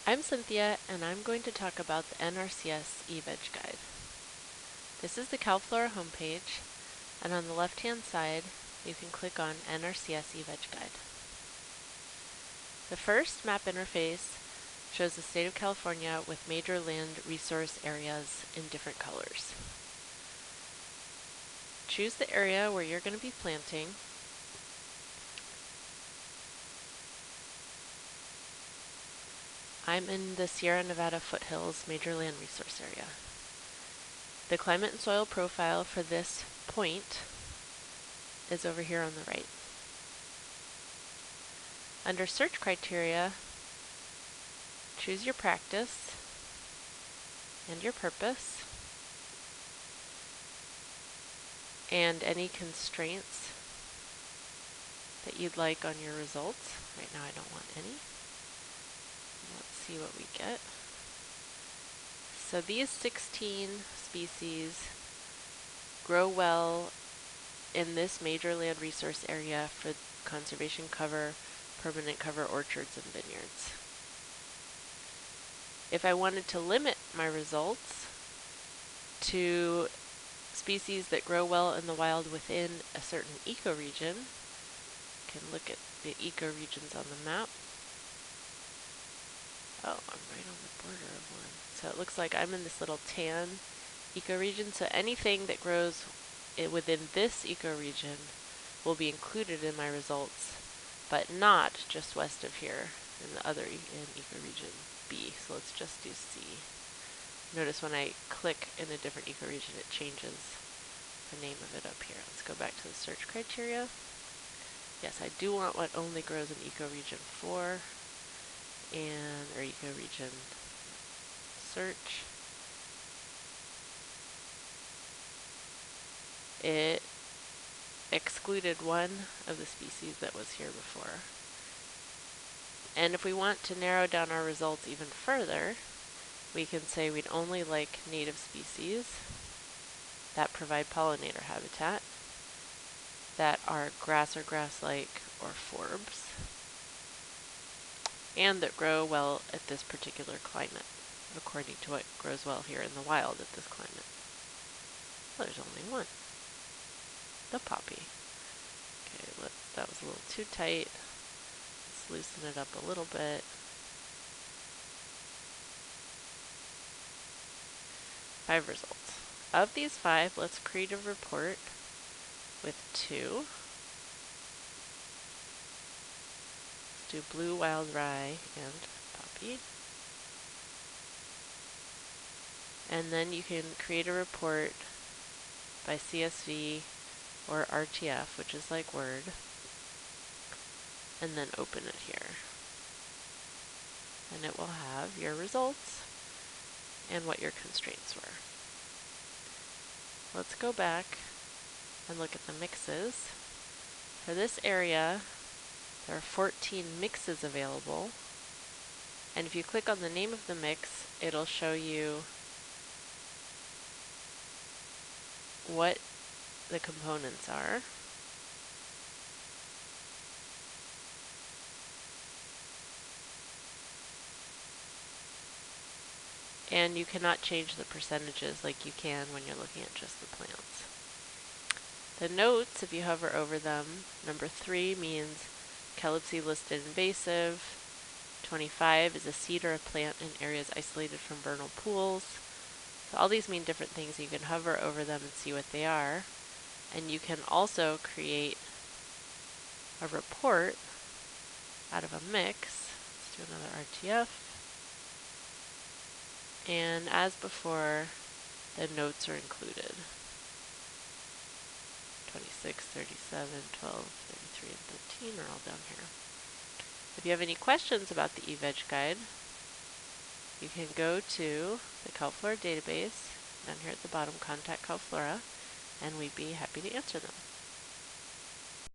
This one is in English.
I'm Cynthia, and I'm going to talk about the NRCS eVegGuide. This is the Calflora homepage, and on the left-hand side, you can click on NRCS eVegGuide. The first map interface shows the state of California with major land resource areas in different colors. Choose the area where you're going to be planting. I'm in the Sierra Nevada foothills major land resource area. The climate and soil profile for this point is over here on the right. Under search criteria, choose your practice and your purpose and any constraints that you'd like on your results. Right now I don't want any. Let's see what we get. So these 16 species grow well in this major land resource area for conservation cover, permanent cover orchards and vineyards. If I wanted to limit my results to species that grow well in the wild within a certain ecoregion, you can look at the ecoregions on the map. Oh, I'm right on the border of one. So it looks like I'm in this little tan ecoregion, so anything that grows within this ecoregion will be included in my results, but not just west of here in the other in ecoregion B. So let's just do C. Notice when I click in a different ecoregion, it changes the name of it up here. Let's go back to the search criteria. Yes, I do want what only grows in ecoregion 4 or ecoregion search. It excluded one of the species that was here before. And if we want to narrow down our results even further, we can say we'd only like native species that provide pollinator habitat, that are grass or grass-like or forbs, and that grow well at this particular climate, according to what grows well here in the wild at this climate. Well, there's only one, the poppy. Okay, that was a little too tight. Let's loosen it up a little bit. Five results. Of these 5, let's create a report with 2. Let's do blue wild rye and poppy. And then you can create a report by CSV or RTF, which is like Word, and then open it here. And it will have your results and what your constraints were. Let's go back and look at the mixes. For this area, there are 14 mixes available. And if you click on the name of the mix, it'll show you what the components are. And you cannot change the percentages like you can when you're looking at just the plants. The notes, if you hover over them, number 3 means Calypsi listed invasive. 25 is a seed or a plant in areas isolated from vernal pools. So all these mean different things. You can hover over them and see what they are. And you can also create a report out of a mix. Let's do another RTF. And as before, the notes are included. 26, 37, 12, 33, and 13 are all down here. If you have any questions about the eVegGuide, you can go to the Calflora database, down here at the bottom, contact Calflora, and we'd be happy to answer them.